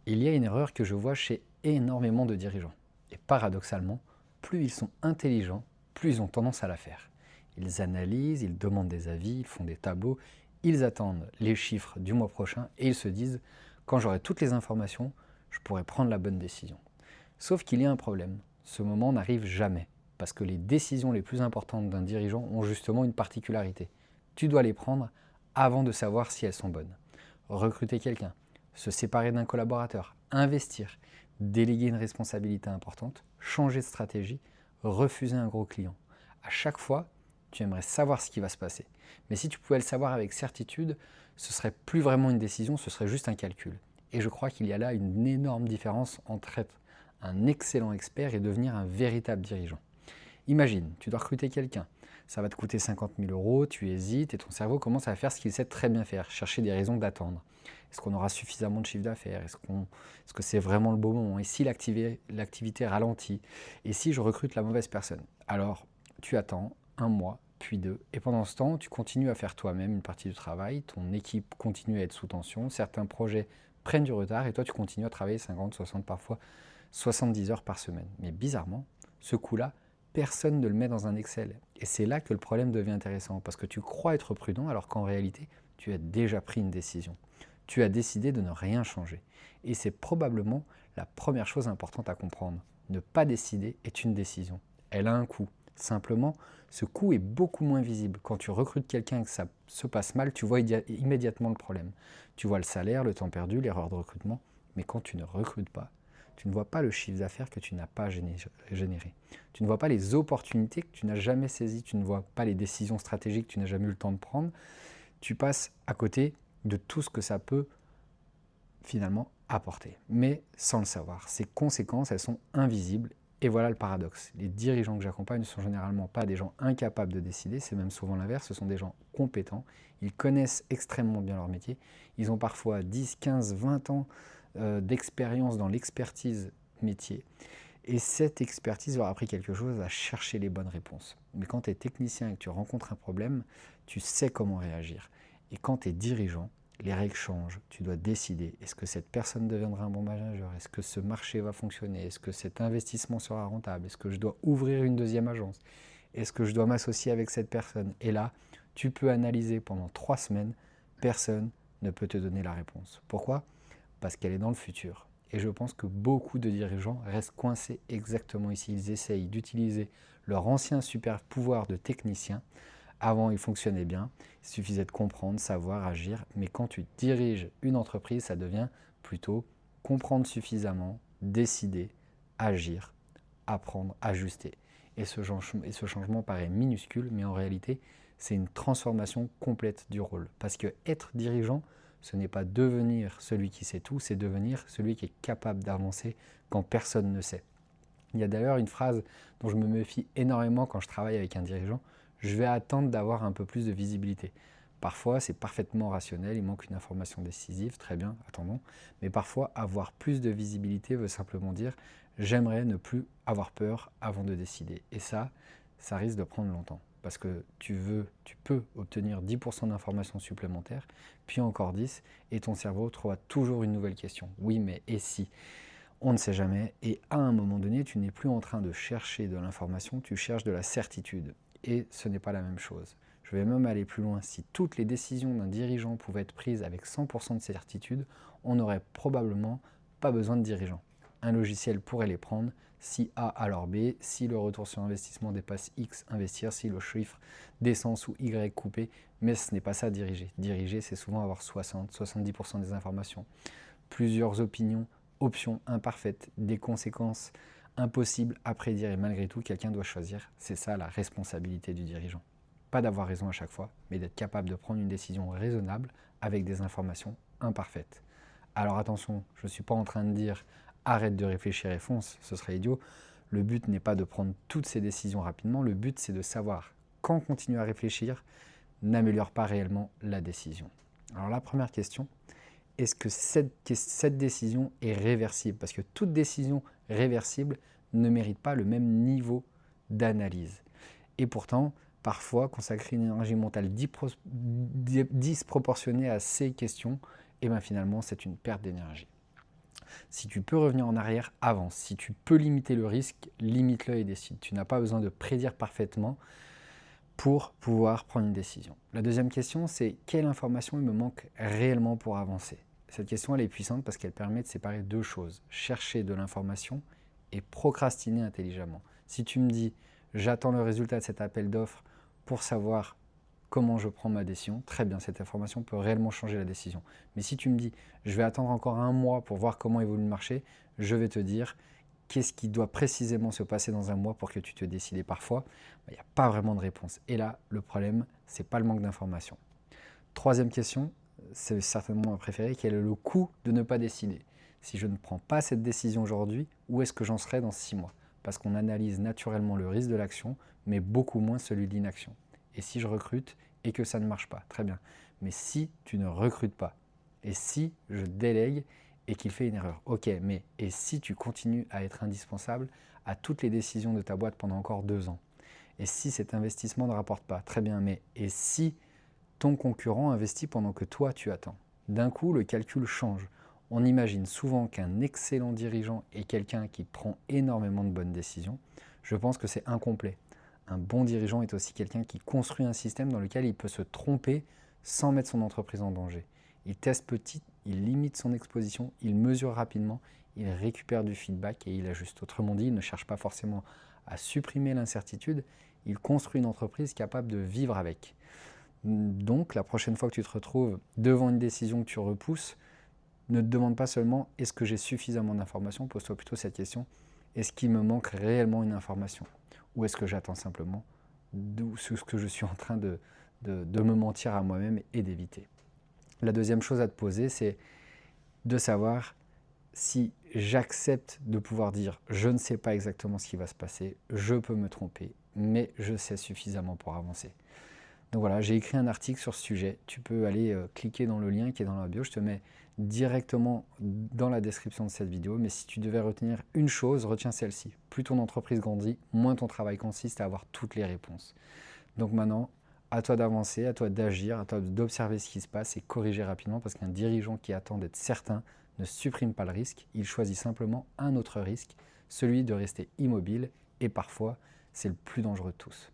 Il y a une erreur que je vois chez énormément de dirigeants. Et paradoxalement, plus ils sont intelligents, plus ils ont tendance à la faire. Ils analysent, ils demandent des avis, ils font des tableaux, ils attendent les chiffres du mois prochain et ils se disent, quand j'aurai toutes les informations, je pourrai prendre la bonne décision. Sauf qu'il y a un problème. Ce moment n'arrive jamais. Parce que les décisions les plus importantes d'un dirigeant ont justement une particularité. Tu dois les prendre avant de savoir si elles sont bonnes. Recruter quelqu'un, se séparer d'un collaborateur, investir, déléguer une responsabilité importante, changer de stratégie, refuser un gros client. À chaque fois, tu aimerais savoir ce qui va se passer. Mais si tu pouvais le savoir avec certitude, ce serait plus vraiment une décision, ce serait juste un calcul. Et je crois qu'il y a là une énorme différence entre être un excellent expert et devenir un véritable dirigeant. Imagine, tu dois recruter quelqu'un. Ça va te coûter 50 000 euros, tu hésites et ton cerveau commence à faire ce qu'il sait très bien faire, chercher des raisons d'attendre. Est-ce qu'on aura suffisamment de chiffre d'affaires? Est-ce que c'est vraiment le bon moment? Et si l'activité ralentit? Et si je recrute la mauvaise personne? Alors, tu attends un mois, puis deux, et pendant ce temps, tu continues à faire toi-même une partie du travail, ton équipe continue à être sous tension, certains projets prennent du retard et toi tu continues à travailler 50, 60, parfois 70 heures par semaine. Mais bizarrement, ce coup-là, personne ne le met dans un Excel. Et c'est là que le problème devient intéressant, parce que tu crois être prudent alors qu'en réalité, tu as déjà pris une décision. Tu as décidé de ne rien changer. Et c'est probablement la première chose importante à comprendre. Ne pas décider est une décision. Elle a un coût. Simplement, ce coût est beaucoup moins visible. Quand tu recrutes quelqu'un et que ça se passe mal, tu vois immédiatement le problème. Tu vois le salaire, le temps perdu, l'erreur de recrutement. Mais quand tu ne recrutes pas, tu ne vois pas le chiffre d'affaires que tu n'as pas généré. Tu ne vois pas les opportunités que tu n'as jamais saisies. Tu ne vois pas les décisions stratégiques que tu n'as jamais eu le temps de prendre. Tu passes à côté de tout ce que ça peut finalement apporter, mais sans le savoir. Ces conséquences, elles sont invisibles. Et voilà le paradoxe. Les dirigeants que j'accompagne ne sont généralement pas des gens incapables de décider, c'est même souvent l'inverse, ce sont des gens compétents. Ils connaissent extrêmement bien leur métier. Ils ont parfois 10, 15, 20 ans d'expérience dans l'expertise métier. Et cette expertise leur a appris quelque chose à chercher les bonnes réponses. Mais quand tu es technicien et que tu rencontres un problème, tu sais comment réagir. Et quand tu es dirigeant, les règles changent. Tu dois décider, est-ce que cette personne deviendra un bon manager? Est-ce que ce marché va fonctionner? Est-ce que cet investissement sera rentable? Est-ce que je dois ouvrir une deuxième agence? Est-ce que je dois m'associer avec cette personne? Et là, tu peux analyser pendant 3 semaines. Personne ne peut te donner la réponse. Pourquoi? Parce qu'elle est dans le futur. Et je pense que beaucoup de dirigeants restent coincés exactement ici. Ils essayent d'utiliser leur ancien super pouvoir de technicien. Avant, ils fonctionnaient bien. Il suffisait de comprendre, savoir, agir. Mais quand tu diriges une entreprise, ça devient plutôt comprendre suffisamment, décider, agir, apprendre, ajuster. Et ce changement paraît minuscule, mais en réalité, c'est une transformation complète du rôle. Parce que être dirigeant, ce n'est pas devenir celui qui sait tout, c'est devenir celui qui est capable d'avancer quand personne ne sait. Il y a d'ailleurs une phrase dont je me méfie énormément quand je travaille avec un dirigeant, je vais attendre d'avoir un peu plus de visibilité. Parfois, c'est parfaitement rationnel, il manque une information décisive, très bien, attendons. Mais parfois, avoir plus de visibilité veut simplement dire j'aimerais ne plus avoir peur avant de décider. Et ça risque de prendre longtemps. Parce que tu peux obtenir 10% d'informations supplémentaires, puis encore 10, et ton cerveau trouvera toujours une nouvelle question. Oui, mais et si? On ne sait jamais, et à un moment donné, tu n'es plus en train de chercher de l'information, tu cherches de la certitude. Et ce n'est pas la même chose. Je vais même aller plus loin. Si toutes les décisions d'un dirigeant pouvaient être prises avec 100% de certitude, on n'aurait probablement pas besoin de dirigeants. Un logiciel pourrait les prendre. Si A, alors B. Si le retour sur investissement dépasse X, investir. Si le chiffre descend sous Y, couper. Mais ce n'est pas ça diriger. Diriger, c'est souvent avoir 60-70% des informations. Plusieurs options imparfaites, des conséquences impossibles à prédire et malgré tout, quelqu'un doit choisir. C'est ça la responsabilité du dirigeant. Pas d'avoir raison à chaque fois, mais d'être capable de prendre une décision raisonnable avec des informations imparfaites. Alors attention, je ne suis pas en train de dire arrête de réfléchir et fonce, ce serait idiot. Le but n'est pas de prendre toutes ces décisions rapidement, le but c'est de savoir quand continuer à réfléchir n'améliore pas réellement la décision. Alors la première question, est-ce que cette décision est réversible? Parce que toute décision réversible ne mérite pas le même niveau d'analyse. Et pourtant, parfois, consacrer une énergie mentale disproportionnée à ces questions, et bien finalement, c'est une perte d'énergie. Si tu peux revenir en arrière, avance. Si tu peux limiter le risque, limite-le et décide. Tu n'as pas besoin de prédire parfaitement pour pouvoir prendre une décision. La deuxième question, c'est quelle information il me manque réellement pour avancer? Cette question, elle est puissante parce qu'elle permet de séparer deux choses. Chercher de l'information et procrastiner intelligemment. Si tu me dis, j'attends le résultat de cet appel d'offres pour savoir comment je prends ma décision, très bien, cette information peut réellement changer la décision. Mais si tu me dis, je vais attendre encore un mois pour voir comment évolue le marché, je vais te dire, qu'est-ce qui doit précisément se passer dans un mois pour que tu te décides? Et parfois, il n'y a pas vraiment de réponse. Et là, le problème, ce n'est pas le manque d'informations. Troisième question, c'est certainement ma préférée, quel est le coût de ne pas décider? Si je ne prends pas cette décision aujourd'hui, où est-ce que j'en serai dans 6 mois? Parce qu'on analyse naturellement le risque de l'action, mais beaucoup moins celui de l'inaction. Et si je recrute et que ça ne marche pas, très bien. Mais si tu ne recrutes pas, et si je délègue et qu'il fait une erreur, ok, mais et si tu continues à être indispensable à toutes les décisions de ta boîte pendant encore 2 ans? Et si cet investissement ne rapporte pas, très bien, mais et si ton concurrent investit pendant que toi tu attends? D'un coup, le calcul change. On imagine souvent qu'un excellent dirigeant est quelqu'un qui prend énormément de bonnes décisions. Je pense que c'est incomplet. Un bon dirigeant est aussi quelqu'un qui construit un système dans lequel il peut se tromper sans mettre son entreprise en danger. Il teste petit, il limite son exposition, il mesure rapidement, il récupère du feedback et il ajuste. Autrement dit, il ne cherche pas forcément à supprimer l'incertitude, il construit une entreprise capable de vivre avec. Donc, la prochaine fois que tu te retrouves devant une décision que tu repousses, ne te demande pas seulement est-ce que j'ai suffisamment d'informations, pose-toi plutôt cette question, est-ce qu'il me manque réellement une information? Ou est-ce que j'attends simplement ce que je suis en train de me mentir à moi-même et d'éviter? La deuxième chose à te poser, c'est de savoir si j'accepte de pouvoir dire je ne sais pas exactement ce qui va se passer, je peux me tromper, mais je sais suffisamment pour avancer. Donc voilà, j'ai écrit un article sur ce sujet. Tu peux aller cliquer dans le lien qui est dans la bio. Je te mets directement dans la description de cette vidéo. Mais si tu devais retenir une chose, retiens celle-ci. Plus ton entreprise grandit, moins ton travail consiste à avoir toutes les réponses. Donc maintenant, à toi d'avancer, à toi d'agir, à toi d'observer ce qui se passe et corriger rapidement parce qu'un dirigeant qui attend d'être certain ne supprime pas le risque. Il choisit simplement un autre risque, celui de rester immobile. Et parfois, c'est le plus dangereux de tous.